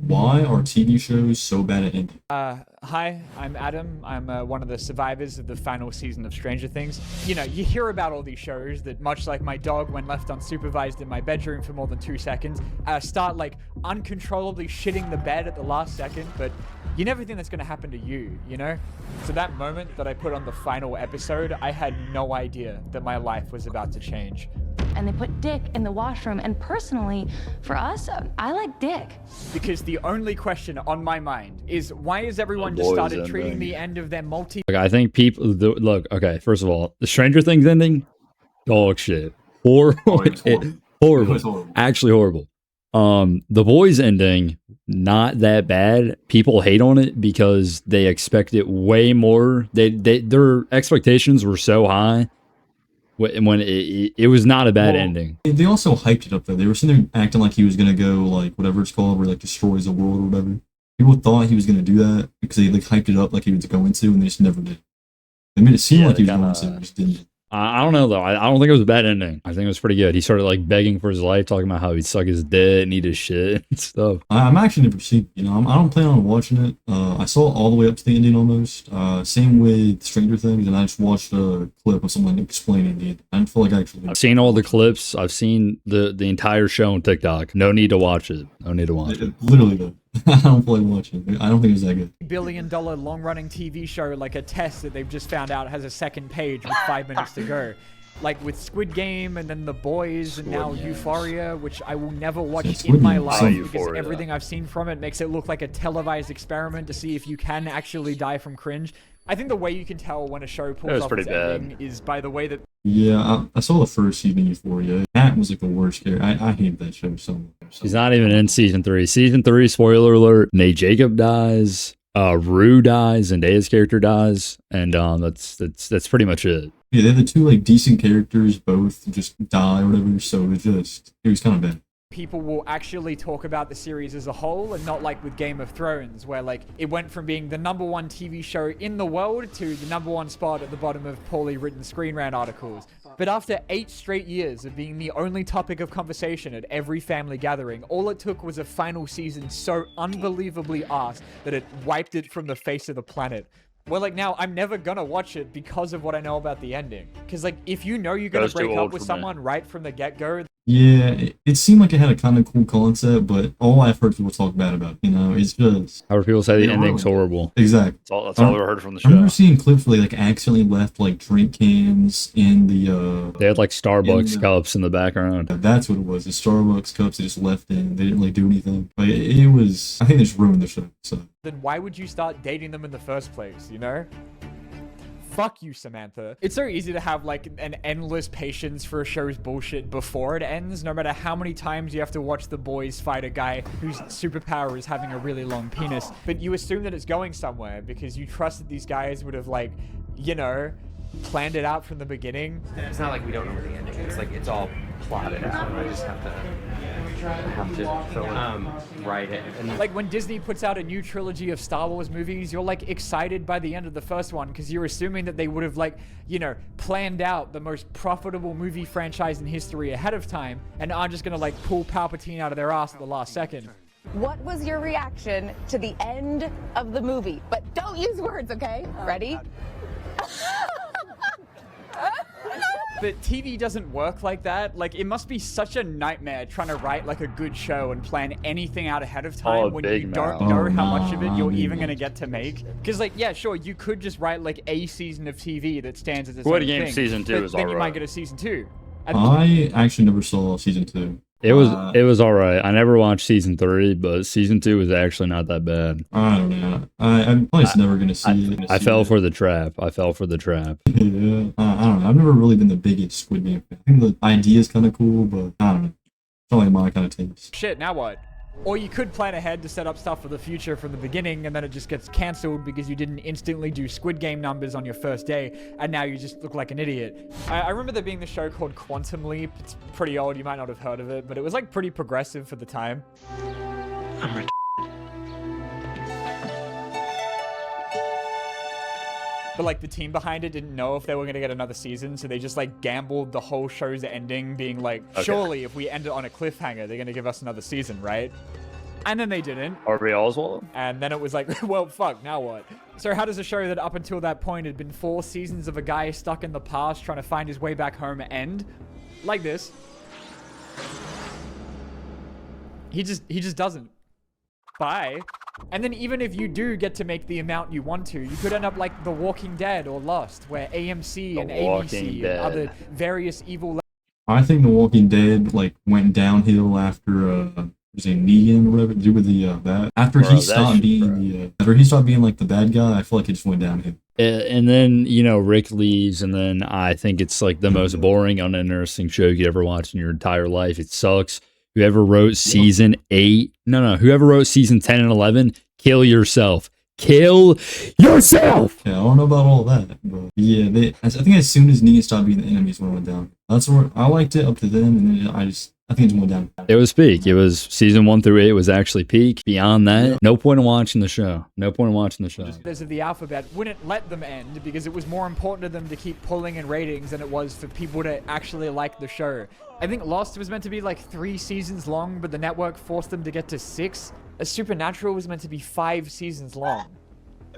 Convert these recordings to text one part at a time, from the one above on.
Why are TV shows so bad at ending? Hi, I'm Adam. I'm one of the survivors of the final season of Stranger Things. You know, you hear about all these shows that, much like my dog when left unsupervised in my bedroom for more than 2 seconds, start like uncontrollably shitting the bed at the last second, but you never think that's going to happen to you, you know? So that moment that I put on the final episode, I had no idea that my life was about to change. And they put Dick in the washroom. And personally, for us, I like Dick. Because the only question on my mind is why has everyone just started treating the end of their multi- Like, I think people look. Okay, first of all, the Stranger Things ending, dog shit, horrible, horrible, actually horrible. The Boys ending, not that bad. People hate on it because they expect it way more. Their expectations were so high when it was not a bad ending. They also hyped it up though. They were sitting there acting like he was gonna go like whatever it's called, where like destroys the world or whatever. People thought he was gonna do that because they like hyped it up like he was going to, and they just never did. They made it seem like he was going to, but just didn't. I don't know though. I don't think it was a bad ending. I think it was pretty good. He started like begging for his life, talking about how he'd suck his dick and eat his shit and stuff. I'm actually never seen. You know, I don't plan on watching it. I saw it all the way up to the ending almost. Same with Stranger Things, and I just watched a clip of someone explaining it. I didn't feel like actually. I've seen all the clips. I've seen the entire show on TikTok. No need to watch it. No need to watch it. Literally though. I don't feel like watching it. I don't think it was that good. $1 billion long-running TV show like a test that they've just found out has a second page with 5 minutes to go. Like with Squid Game and then The Boys and now Euphoria, which I will never watch in my life because everything I've seen from it makes it look like a televised experiment to see if you can actually die from cringe. I think the way you can tell when a show pulls off its ending is by the way that... Yeah, I saw the first season of Euphoria. That was like the worst character. I hated that show so much. He's not even in season 3. Season 3, spoiler alert, Nate Jacob dies, Rue dies, Zendaya's character dies, and that's pretty much it. Yeah, they had the two like decent characters both just die or whatever, so it was kind of bad. People will actually talk about the series as a whole and not like with Game of Thrones, where like it went from being the #1 TV show in the world to the #1 spot at the bottom of poorly written Screen Rant articles. But after 8 straight years of being the only topic of conversation at every family gathering, all it took was a final season so unbelievably arse that it wiped it from the face of the planet. Well, like now, I'm never gonna watch it because of what I know about the ending. Because like, if you know you're gonna break up with someone right from the get-go... Yeah, it seemed like it had a kind of cool concept, but all I've heard people talk bad about, you know, it's just... However, people say the ending's horrible. Exactly. That's all I've ever heard from the show. I remember seeing clips where they like accidentally left like drink cans in the... They had like Starbucks cups in the background. That's what it was. The Starbucks cups they just left in. They didn't really do anything. But it was... I think they just ruined the show, so... Then why would you start dating them in the first place, you know? Fuck you, Samantha. It's so easy to have like an endless patience for a show's bullshit before it ends, no matter how many times you have to watch the boys fight a guy whose superpower is having a really long penis. But you assume that it's going somewhere because you trust that these guys would have like, you know, planned it out from the beginning. It's not like we don't know the ending. It's like it's all plotted out. I just have to write it. And like when Disney puts out a new trilogy of Star Wars movies, you're like excited by the end of the first one because you're assuming that they would have like, you know, planned out the most profitable movie franchise in history ahead of time and aren't just gonna like pull Palpatine out of their ass at the last second. What was your reaction to the end of the movie? But don't use words, okay? Ready? But TV doesn't work like that. Like, it must be such a nightmare trying to write, like, a good show and plan anything out ahead of time when you don't know how much of it you're even going to get to make. Because, like, yeah, sure, you could just write, like, a season of TV that stands as its own thing. Season 2 is then you might get a season 2. I actually never saw season 2. It was all right. I never watched season 3, but season 2 was actually not that bad. I don't know. I'm probably just never gonna see it. I fell for the trap. I fell for the trap. Yeah, I don't know. I've never really been the biggest Squid Game fan. I think the idea is kind of cool, but I don't know. It's not like my kind of taste. Shit, now what? Or you could plan ahead to set up stuff for the future from the beginning and then it just gets cancelled because you didn't instantly do Squid Game numbers on your first day and now you just look like an idiot. I remember there being this show called Quantum Leap. It's pretty old, you might not have heard of it, but it was like pretty progressive for the time. I'm But like the team behind it didn't know if they were going to get another season, so they just like gambled the whole show's ending being like, surely if we end it on a cliffhanger, they're going to give us another season, right? And then they didn't. Harvey Oswald? And then it was like, well, fuck, now what? So how does a show that up until that point had been 4 seasons of a guy stuck in the past trying to find his way back home end? Like this. He just doesn't. Bye. And then even if you do get to make the amount you want to, you could end up like The Walking Dead or Lost, where AMC and ABC and other various evil... I think The Walking Dead like went downhill after was it Negan or whatever to do with the that after he stopped being after he stopped being like the bad guy. I feel like it just went downhill. And then Rick leaves, and then I think it's like the most boring, uninteresting show you could ever watch in your entire life. It sucks. Whoever wrote season 8, whoever wrote season 10 and 11, kill yourself. Kill yourself. Yeah, I don't know about all that, but yeah, I think as soon as Negan stopped being the enemy, is when it went down. That's where I liked it up to then, and then I think it went down. It was peak. It was season 1 through 8 was actually peak. Beyond that, no point in watching the show. No point in watching the show. Letters of the alphabet wouldn't let them end because it was more important to them to keep pulling in ratings than it was for people to actually like the show. I think Lost was meant to be like 3 seasons long, but the network forced them to get to 6. Supernatural was meant to be 5 seasons long.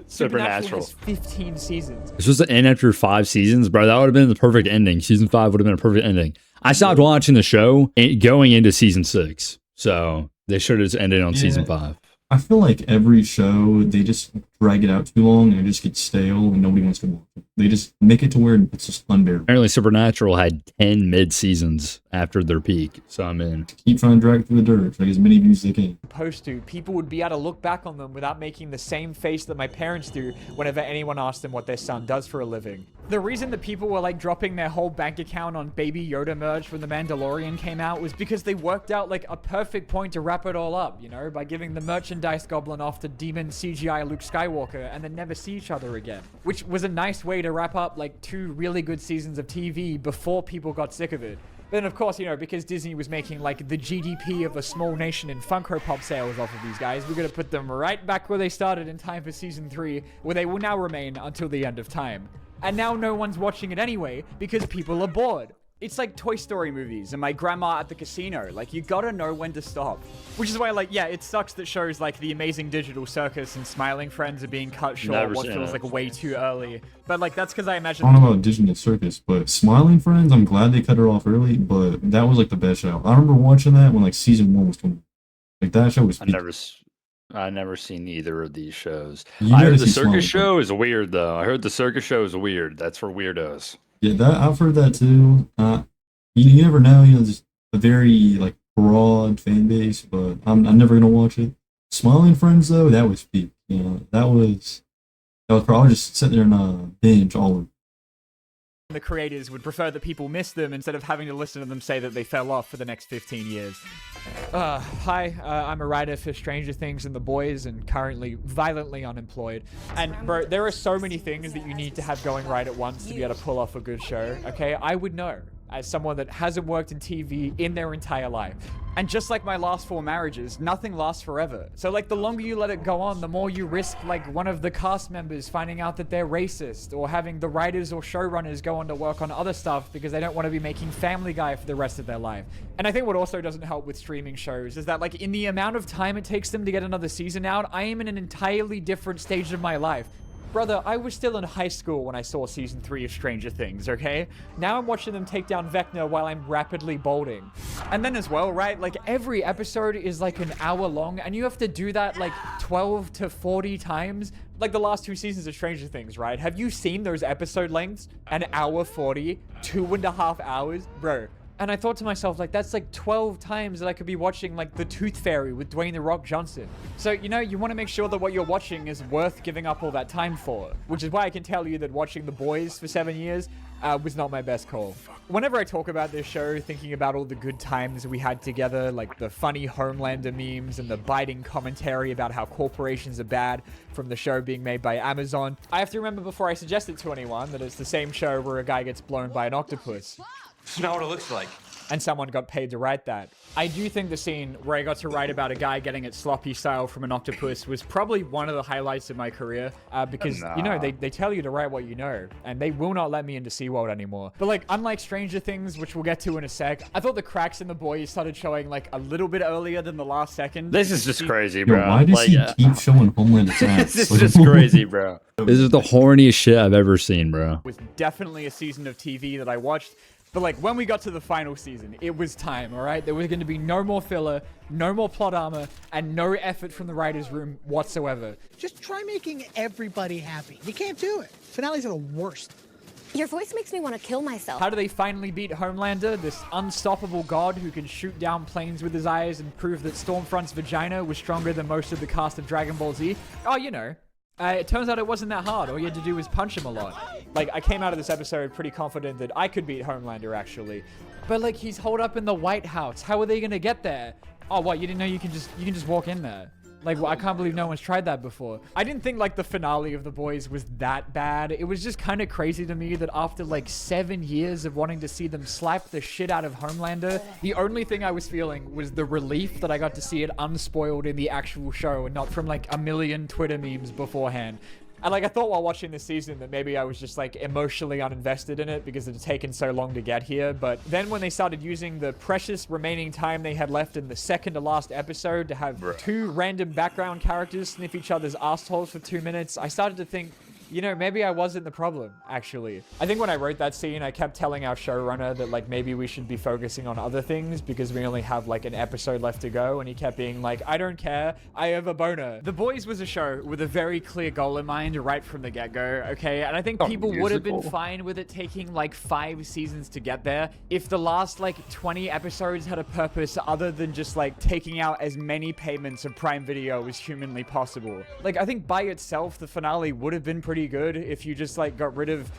Supernatural has 15 seasons. This was the end after 5 seasons, bro. That would have been the perfect ending. Season 5 would have been a perfect ending. I stopped watching the show going into season 6, so they should have just ended on season 5. I feel like every show, they just drag it out too long and it just gets stale and nobody wants to watch it. They just make it to where it's just unbearable. Apparently Supernatural had 10 mid-seasons after their peak, so I'm in. Keep trying to drag it through the dirt, like as many views as they can. Supposed to. People would be able to look back on them without making the same face that my parents do whenever anyone asks them what their son does for a living. The reason that people were like dropping their whole bank account on Baby Yoda merch when The Mandalorian came out was because they worked out like a perfect point to wrap it all up, by giving the merchandise goblin off to demon CGI Luke Skywalker and then never see each other again. Which was a nice way to wrap up like 2 really good seasons of TV before people got sick of it. Then of course, because Disney was making like the GDP of a small nation in Funko Pop sales off of these guys, we're gonna put them right back where they started in time for season 3, where they will now remain until the end of time. And now no one's watching it anyway because people are bored. It's like Toy Story movies and my grandma at the casino. Like, you gotta know when to stop. Which is why, it sucks that shows like The Amazing Digital Circus and Smiling Friends are being cut short what feels like way too early. But that's because I imagine... I don't know about Digital Circus, but Smiling Friends, I'm glad they cut her off early, but that was like the best show. I remember watching that when like season 1 was coming. Like that show was... I never seen either of these shows. I heard the circus show is weird, though. I heard the circus show is weird. That's for weirdos. Yeah, I've heard that too. You never know. Just a very like broad fan base, but I'm never gonna watch it. Smiling Friends, though, that was peak. That was probably just sitting there and binge all of it. The creators would prefer that people miss them instead of having to listen to them say that they fell off for the next 15 years. Hi, I'm a writer for Stranger Things and The Boys and currently violently unemployed. And bro, there are so many things that you need to have going right at once to be able to pull off a good show, okay? I would know, as someone that hasn't worked in TV in their entire life. And just like my last 4 marriages, nothing lasts forever. So the longer you let it go on, the more you risk one of the cast members finding out that they're racist, or having the writers or showrunners go on to work on other stuff because they don't want to be making Family Guy for the rest of their life. And I think what also doesn't help with streaming shows is that in the amount of time it takes them to get another season out, I am in an entirely different stage of my life. Brother, I was still in high school when I saw season 3 of Stranger Things, okay? Now I'm watching them take down Vecna while I'm rapidly balding. And then as well, right, every episode is an hour long, and you have to do that 12 to 40 times. The last 2 seasons of Stranger Things, right? Have you seen those episode lengths? An hour 40, 2.5 hours? Bro. And I thought to myself, that's 12 times that I could be watching, The Tooth Fairy with Dwayne "The Rock" Johnson. So, you want to make sure that what you're watching is worth giving up all that time for. Which is why I can tell you that watching The Boys for 7 years was not my best call. Whenever I talk about this show, thinking about all the good times we had together, the funny Homelander memes and the biting commentary about how corporations are bad from the show being made by Amazon, I have to remember before I suggest it to anyone that it's the same show where a guy gets blown by an octopus. It's not what it looks like. and someone got paid to write that. I do think the scene where I got to write about a guy getting it sloppy style from an octopus was probably one of the highlights of my career, because, you know, they tell you to write what you know, and they will not let me into SeaWorld anymore. But, like, unlike Stranger Things, which we'll get to in a sec, I thought the cracks in the boys started showing, like, a little bit earlier than the last second. This is just crazy, Yo, bro. why does Like, he keep showing Homelander's ass? this is just crazy, bro. This is the horniest shit I've ever seen, bro. Was definitely a season of TV that I watched. But like when we got to the final season, it was time, all right? There was going to be no more filler, no more plot armor, and no effort from the writer's room whatsoever. Just try making everybody happy. You can't do it. Finales are the worst. Your voice makes me want to kill myself. How do they finally beat Homelander, this unstoppable god who can shoot down planes with his eyes and prove that Stormfront's vagina was stronger than most of the cast of Dragon Ball Z? Oh, you know. It turns out it wasn't that hard. All you had to do was punch him a lot. Like, I came out of this episode pretty confident that I could beat Homelander, actually. But, like, he's holed up in the White House. How are they gonna get there? Oh, what? You didn't know you can just walk in there? Like, well, I can't believe no one's tried that before. I didn't think, like, the finale of The Boys was that bad. It was just kind of crazy to me that after, like, 7 years of wanting to see them slap the shit out of Homelander, the only thing I was feeling was the relief that I got to see it unspoiled in the actual show and not from, like, a million Twitter memes beforehand. And, like, I thought while watching this season that maybe I was just, like, emotionally uninvested in it because it had taken so long to get here. But then when they started using the precious remaining time they had left in the second to last episode to have two random background characters sniff each other's assholes for 2 minutes, I started to think, you know, maybe I wasn't the problem, actually. I think when I wrote that scene, I kept telling our showrunner that, like, maybe we should be focusing on other things because we only have, like, an episode left to go. And he kept being like, I don't care. I have a boner. The Boys was a show with a very clear goal in mind right from the get-go, okay? And I think people would have been fine with it taking, like, 5 seasons to get there if the last, like, 20 episodes had a purpose other than just, like, taking out as many payments of Prime Video as humanly possible. Like, I think by itself, the finale would have been pretty good if you just like got rid of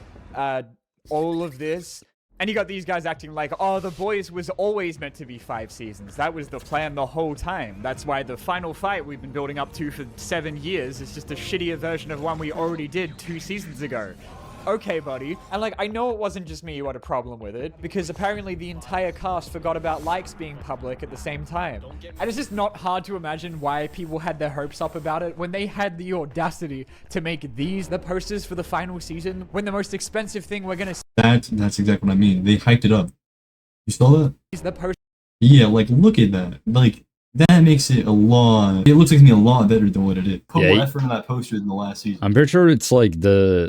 all of this and you got these guys acting like, oh, The Boys was always meant to be 5 seasons. That was the plan the whole time. That's why the final fight we've been building up to for 7 years is just a shittier version of one we already did 2 seasons ago. Okay, buddy. And like, I know it wasn't just me who had a problem with it, because apparently the entire cast forgot about likes being public at the same time. And it's just not hard to imagine why people had their hopes up about it when they had the audacity to make these the posters for the final season, when the most expensive thing we're gonna see. That's exactly what I mean. They hyped it up. You saw that? The poster. Yeah, like, look at that. Like, that makes it a lot. It looks like to me a lot better than what it is. Put more effort in that poster than the last season. I'm pretty sure it's like the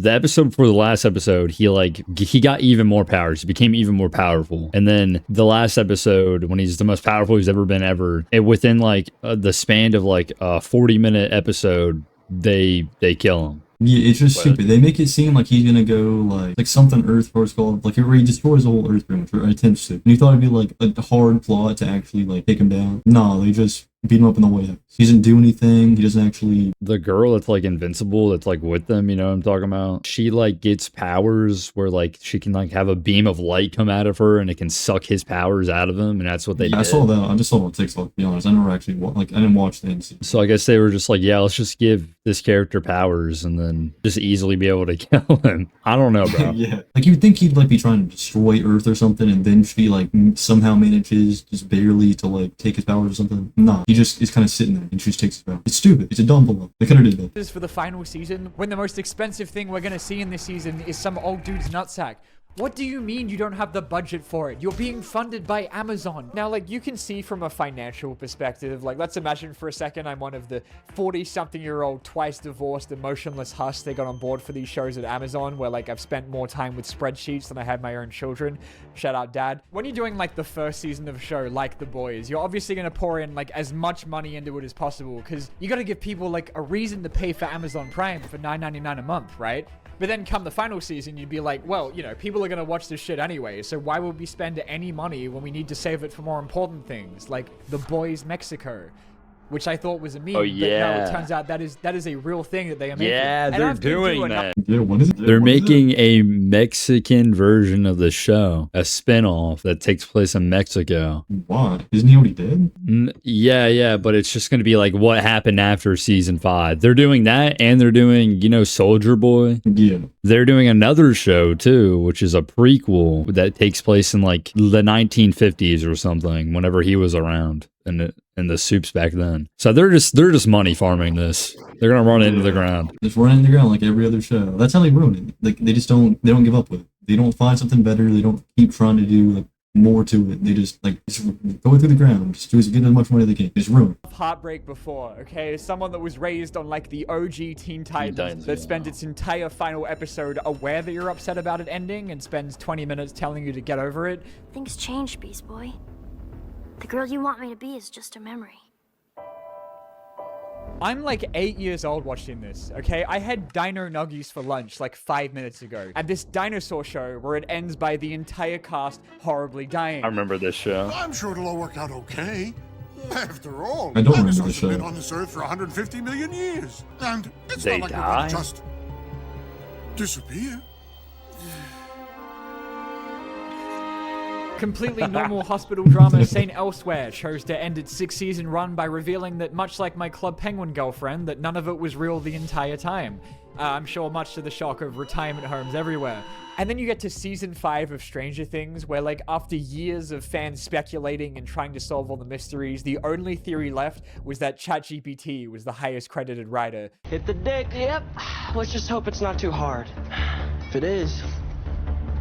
episode before the last episode, he got even more powers. He became even more powerful. And then the last episode, when he's the most powerful he's ever been within like the span of like a 40-minute episode, they kill him. Yeah, it's just stupid. They make it seem like he's gonna go like something Earth Force called, like where he destroys the whole Earth pretty much, or attempts to. And you thought it'd be like a hard plot to actually like take him down. No, they just beat him up in the White House. He doesn't do anything. He doesn't actually. The girl that's like invincible, that's like with them, you know what I'm talking about? She like gets powers where like she can like have a beam of light come out of her and it can suck his powers out of him, and that's what they did. I saw that. I just saw it on TikTok, to be honest. I never actually I didn't watch the NC. So I guess they were just like, yeah, let's just give this character powers and then just easily be able to kill him. I don't know, bro. Yeah. Like you'd think he'd like be trying to destroy Earth or something, and then she like somehow manages just barely to like take his powers or something. No, he just is kind of sitting there and she just takes his powers. It's stupid. It's a dumb blow. They could have did that. This is for the final season, when the most expensive thing we're gonna see in this season is some old dude's nutsack. What do you mean you don't have the budget for it? You're being funded by Amazon. Now, like, you can see from a financial perspective, like, let's imagine for a second I'm one of the 40-something-year-old, twice-divorced, emotionless husks they got on board for these shows at Amazon, where, like, I've spent more time with spreadsheets than I had my own children. Shout out, Dad. When you're doing, like, the first season of a show like The Boys, you're obviously going to pour in, like, as much money into it as possible, because you got to give people, like, a reason to pay for Amazon Prime for $9.99 a month, right? But then come the final season, you'd be like, well, you know, people are going to watch this shit anyway, so why would we spend any money when we need to save it for more important things, like The Boys Mexico? which I thought was a meme. Oh, But no, yeah. it turns out that is a real thing that they are making. Yeah, And they're I've been through doing enough- that. Yeah, what is it? They're What is it? making a Mexican version of the show, a spin-off that takes place in Mexico. Why? Isn't he already dead? Yeah, but it's just going to be like what happened after season 5. They're doing that, and they're doing, Soldier Boy. Yeah. They're doing another show too, which is a prequel that takes place in like the 1950s or something, whenever he was around and the soups back then. So they're just money farming this. They're gonna run it into the ground. Just run it in the ground like every other show. That's how they ruin it. Like they don't give up with it. They don't find something better. They don't keep trying to do like more to it. They just go through the ground. Just get as much money as they can. Just ruin it. Heartbreak before, okay? As someone that was raised on like the OG Teen Titans that spent its entire final episode aware that you're upset about it ending and spends 20 minutes telling you to get over it. Things change, Beast Boy. The girl you want me to be is just a memory. I'm like 8 years old watching this, okay? I had Dino Nuggies for lunch like 5 minutes ago. At this dinosaur show where it ends by the entire cast horribly dying. I remember this show. I'm sure it'll all work out okay. After all, I don't remember the dinosaurs have been show. on this earth for 150 million years. And it's They not like die? they're gonna just disappear. Completely normal hospital drama St. Elsewhere chose to end its 6-season run by revealing that, much like my Club Penguin girlfriend, that none of it was real the entire time. I'm sure much to the shock of retirement homes everywhere. And then you get to season 5 of Stranger Things, where like after years of fans speculating and trying to solve all the mysteries, the only theory left was that ChatGPT was the highest credited writer. Hit the dick. Yep. Let's just hope it's not too hard. If it is,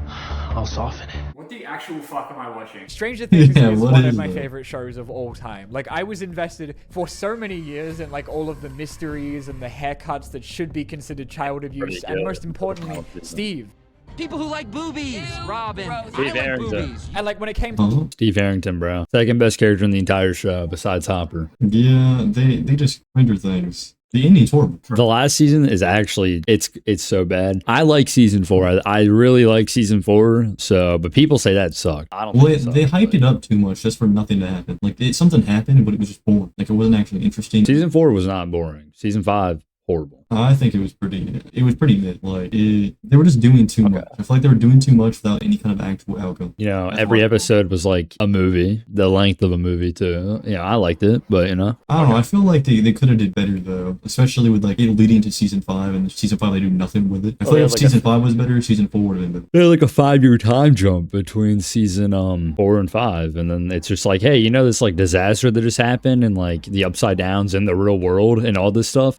I'll soften it. What the actual fuck am I watching? Stranger Things Yeah, is what one is of my that? favorite shows of all time. Like, I was invested for so many years in like all of the mysteries and the haircuts that should be considered child abuse, and most importantly, Steve. People who like boobies. Robin. Steve Harrington. And like when it came to Uh-huh. Steve Harrington, bro. Second best character in the entire show besides Hopper. Yeah, they just render things. The ending's horrible. The last season is actually it's so bad. I like season 4. I really like season 4. So, but people say that sucked. I don't. Well, think it they sucked, hyped but- it up too much just for nothing to happen. Like something happened, but it was just boring. Like it wasn't actually interesting. Season 4 was not boring. Season 5 horrible. I think it was pretty mid. Like they were just doing too much. I feel like they were doing too much without any kind of actual outcome. Every episode was like a movie, the length of a movie too. I liked it, but I don't know. I feel like they could have did better though, especially with like it leading to season 5, and season 5 they do nothing with it. I feel like if season 5 was better, season 4 would have been better. they had like a 5-year time jump between season 4 and 5, and then it's just like, hey, this like disaster that just happened, and like the upside downs in the real world and all this stuff.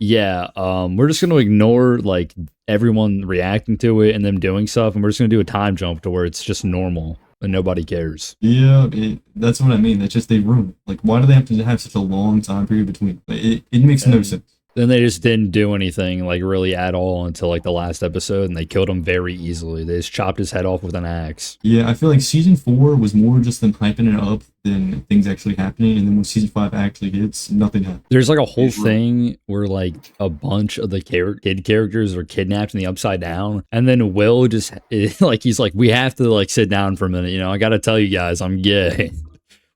We're just gonna ignore like everyone reacting to it and them doing stuff, and we're just gonna do a time jump to where it's just normal and nobody cares. Yeah, that's what I mean. That's just they ruin it. Like, why do they have to have such a long time period between? Like, it makes no sense. Then they just didn't do anything like really at all until like the last episode, and they killed him very easily. They just chopped his head off with an axe. Yeah, I feel like season 4 was more just them hyping it up than things actually happening, and then when season 5 actually hits, nothing happens. There's like a whole thing where like a bunch of the kid characters are kidnapped in the upside down, and then Will just like he's like, we have to like sit down for a minute. I gotta tell you guys, I'm gay.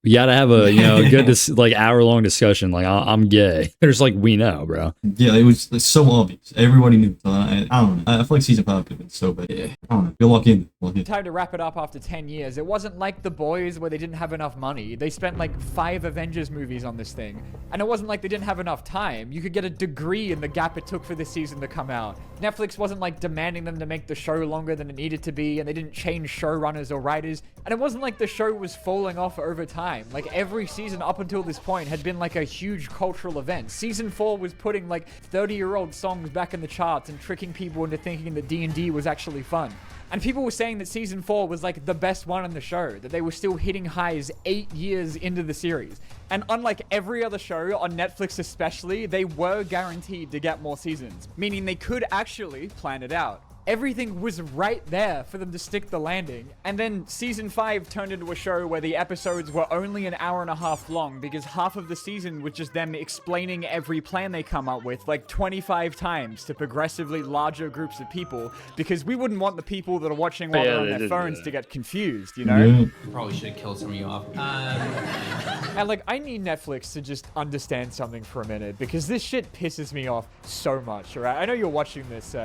We gotta have a good like hour-long discussion. Like I'm gay. There's like we know, bro. Yeah, it was so obvious. Everybody knew. I don't know. I feel like season 5 could have been so bad. Yeah, I don't know. You'll lock in. time to wrap it up after 10 years. It wasn't like The Boys where they didn't have enough money. They spent like 5 Avengers movies on this thing. And it wasn't like they didn't have enough time. You could get a degree in the gap it took for this season to come out. Netflix wasn't like demanding them to make the show longer than it needed to be, and they didn't change showrunners or writers. And it wasn't like the show was falling off over time. Like every season up until this point had been like a huge cultural event. Season 4 was putting like 30-year-old songs back in the charts and tricking people into thinking that D&D was actually fun. And people were saying that season 4 was like the best one in the show, that they were still hitting highs 8 years into the series. And unlike every other show, on Netflix especially, they were guaranteed to get more seasons, meaning they could actually plan it out. Everything was right there for them to stick the landing. And then season 5 turned into a show where the episodes were only an hour and a half long because half of the season was just them explaining every plan they come up with like 25 times to progressively larger groups of people, because we wouldn't want the people that are watching while they're on their phones to get confused, you know? Yeah. Probably should have killed some of you off. And like, I need Netflix to just understand something for a minute, because this shit pisses me off so much, alright? I know you're watching this,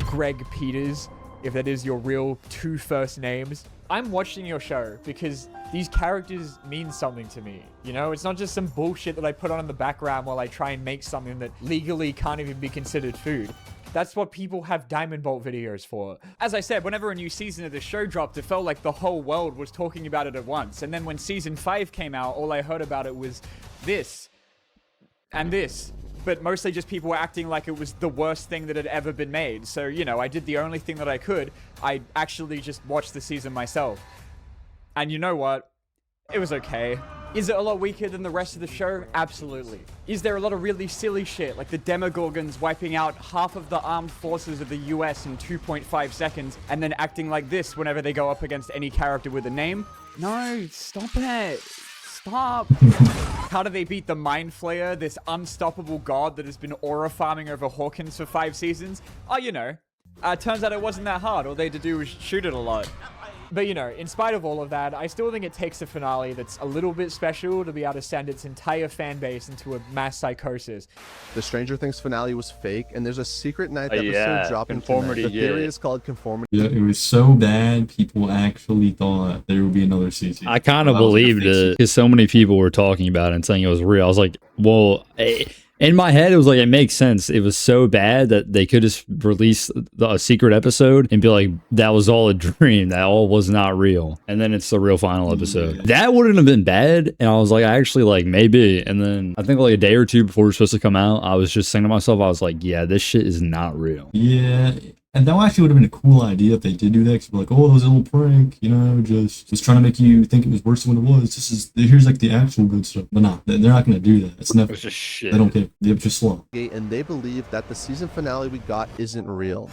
Greg Peters, if that is your real 2 first names. I'm watching your show because these characters mean something to me. You know, it's not just some bullshit that I put on in the background while I try and make something that legally can't even be considered food. That's what people have Diamond Bolt videos for. As I said, whenever a new season of the show dropped, it felt like the whole world was talking about it at once. And then when season 5 came out, all I heard about it was this and this. But mostly just people acting like it was the worst thing that had ever been made. So, you know, I did the only thing that I could. I actually just watched the season myself. And you know what? It was okay. Is it a lot weaker than the rest of the show? Absolutely. Is there a lot of really silly shit, like the Demogorgons wiping out half of the armed forces of the US in 2.5 seconds and then acting like this whenever they go up against any character with a name? No, stop it. Stop. How do they beat the Mind Flayer, this unstoppable god that has been aura farming over Hawkins for 5 seasons? Oh, you know. Turns out it wasn't that hard. All they had to do was shoot it a lot. But, you know, in spite of all of that, I still think it takes a finale that's a little bit special to be able to send its entire fan base into a mass psychosis. The Stranger Things finale was fake, and there's a secret 9th episode dropping tonight. The theory is called Conformity. Yeah, it was so bad, people actually thought there would be another season. I kind of believed it because so many people were talking about it and saying it was real. I was like, well... In my head, it was like, it makes sense. It was so bad that they could just release a secret episode and be like, that was all a dream. That all was not real. And then it's the real final episode. Yeah. That wouldn't have been bad. And I was like, actually, like, maybe. And then I think like a day or 2 before it was supposed to come out, I was just saying to myself, I was like, yeah, this shit is not real. Yeah. And that actually would have been a cool idea if they did do that. Because like, oh, it was a little prank, you know, just trying to make you think it was worse than what it was. Here's like the actual good stuff. But nah, they're not going to do that. It's never. It's just shit. They don't care. They're just slow. And they believe that the season finale we got isn't real.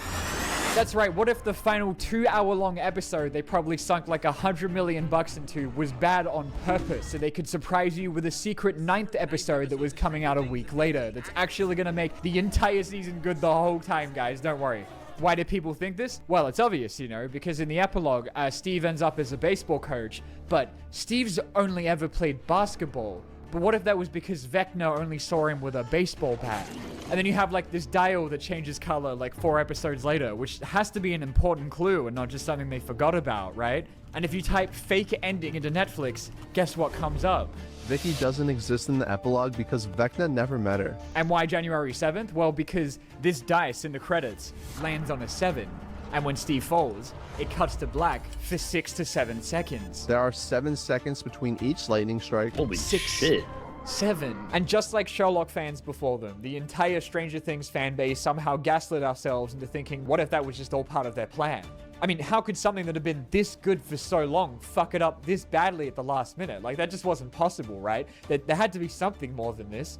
That's right. What if the final 2-hour-long episode they probably sunk like $100 million into was bad on purpose, so they could surprise you with a secret 9th episode that was coming out a week later that's actually going to make the entire season good the whole time, guys. Don't worry. Why do people think this? Well, it's obvious, you know, because in the epilogue, Steve ends up as a baseball coach, but Steve's only ever played basketball. But what if that was because Vecna only saw him with a baseball bat? And then you have like this dial that changes color like 4 episodes later, which has to be an important clue and not just something they forgot about, right? And if you type fake ending into Netflix, guess what comes up? Vicky doesn't exist in the epilogue because Vecna never met her. And why January 7th? Well, because this dice in the credits lands on a 7. And when Steve falls, it cuts to black for 6 to 7 seconds. There are 7 seconds between each lightning strike. Holy shit. 7. And just like Sherlock fans before them, the entire Stranger Things fan base somehow gaslit ourselves into thinking, what if that was just all part of their plan? I mean, how could something that had been this good for so long fuck it up this badly at the last minute? Like, that just wasn't possible, right? There had to be something more than this.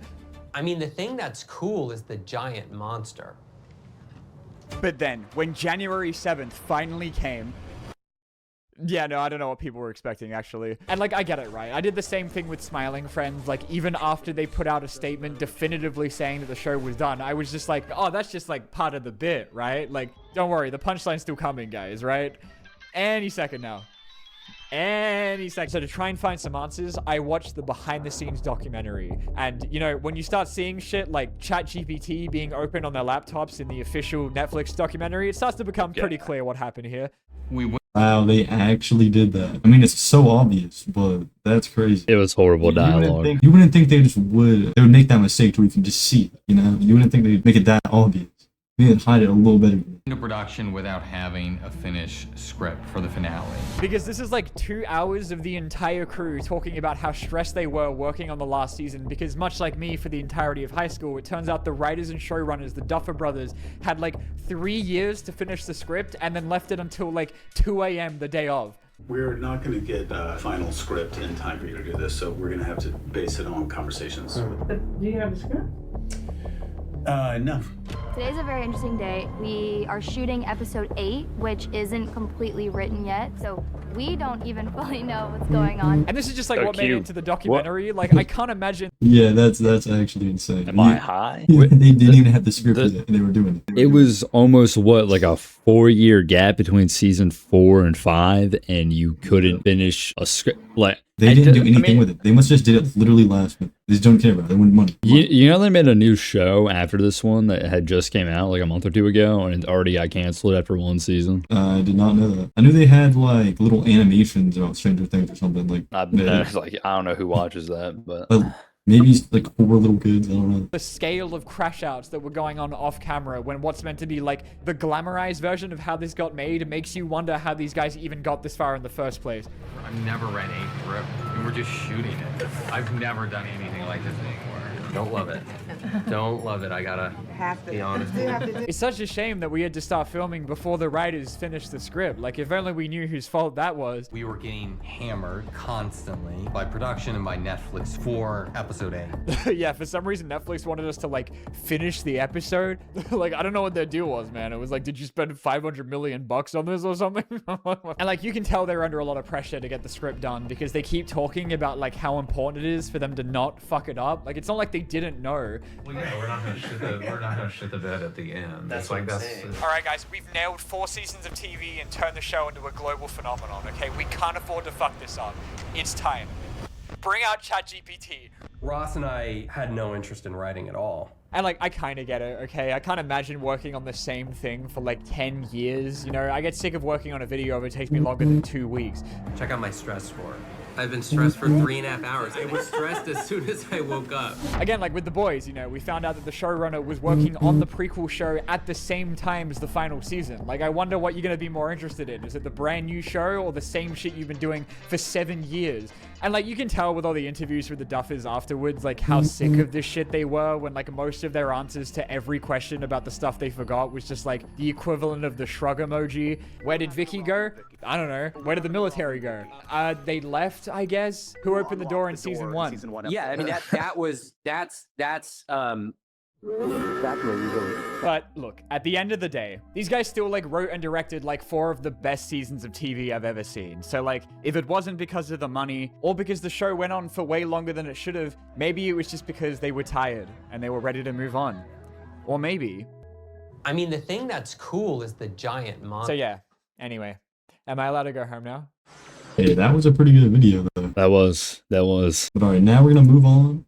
I mean, the thing that's cool is the giant monster. But then, when January 7th finally came... Yeah, no, I don't know what people were expecting, actually. And, like, I get it, right? I did the same thing with Smiling Friends. Like, even after they put out a statement definitively saying that the show was done, I was just like, oh, that's just, like, part of the bit, right? Like, don't worry, the punchline's still coming, guys, right? Any second now. Any second. So to try and find some answers, I watched the behind-the-scenes documentary. And, you know, when you start seeing shit like ChatGPT being opened on their laptops in the official Netflix documentary, it starts to become pretty clear what happened here. Wow, they actually did that. I mean, it's so obvious, but that's crazy. It was horrible dialogue. You wouldn't think they would make that mistake to where you can just see it, you know? You wouldn't think they'd make it that obvious. They'd hide it a little better. Into production without having a finished script for the finale. Because this is like 2 hours of the entire crew talking about how stressed they were working on the last season, because much like me for the entirety of high school, it turns out the writers and showrunners, the Duffer Brothers, had like 3 years to finish the script and then left it until like 2 a.m. the day of. We're not going to get a final script in time for you to do this, so we're going to have to base it on conversations. Do you have a script? No. Today's a very interesting day. We are shooting episode 8, which isn't completely written yet, so we don't even fully know what's going on. And this is just like what made it into the documentary. Like, I can't imagine. Yeah, that's actually insane. Am I high? They didn't even have the script yet, and they were doing it. It was almost what, like a 4-year gap between season 4 and 5, and you couldn't finish a script. Like they didn't do anything with it. They must just did it literally last minute. They just don't care about it. They want money. You know, they made a new show after this one that had just came out like a month or two ago, and it already got canceled after 1 season. I did not know that. I knew they had like little animations about Stranger Things or something. Like, I don't know who watches that, but maybe like 4 little kids. I don't know. The scale of crash outs that were going on off camera when what's meant to be like the glamorized version of how this got made makes you wonder how these guys even got this far in the first place. I've never read a script, and we're just shooting it. I've never done anything like this anymore. Don't love it. Don't love it. I gotta be honest. It's such a shame that we had to start filming before the writers finished the script. Like, if only we knew whose fault that was. We were getting hammered constantly by production and by Netflix for episode 8. Yeah, for some reason Netflix wanted us to like finish the episode. Like, I don't know what their deal was, man. It was like, did you spend 500 million bucks on this or something? And like, you can tell they're under a lot of pressure to get the script done because they keep talking about like how important it is for them to not fuck it up. Like, it's not like they didn't know. Well, yeah, we're not gonna shit the bed at the end. That's all right, guys, we've nailed 4 seasons of TV and turned the show into a global phenomenon. Okay, we can't afford to fuck this up. It's time. Bring out ChatGPT. Ross and I had no interest in writing at all. And like, I kind of get it, okay? I can't imagine working on the same thing for like 10 years. You know, I get sick of working on a video if it takes me longer than 2 weeks. Check out my stress score. I've been stressed for 3.5 hours. I was stressed as soon as I woke up. Again, like with The Boys, you know, we found out that the showrunner was working on the prequel show at the same time as the final season. Like, I wonder what you're going to be more interested in. Is it the brand new show or the same shit you've been doing for 7 years? And like, you can tell with all the interviews with the Duffers afterwards, like how sick of this shit they were when like most of their answers to every question about the stuff they forgot was just like the equivalent of the shrug emoji. Where did Vicky go? I don't know. Where did the military go? They left, I guess. Who opened the door in season 1? Yeah, I mean that's But look, at the end of the day, these guys still like wrote and directed like 4 of the best seasons of TV I've ever seen. So like, if it wasn't because of the money or because the show went on for way longer than it should have, maybe it was just because they were tired and they were ready to move on. Or maybe. I mean, the thing that's cool is the giant monster. So yeah, anyway, am I allowed to go home now? Hey, that was a pretty good video though. That was. But alright, now we're gonna move on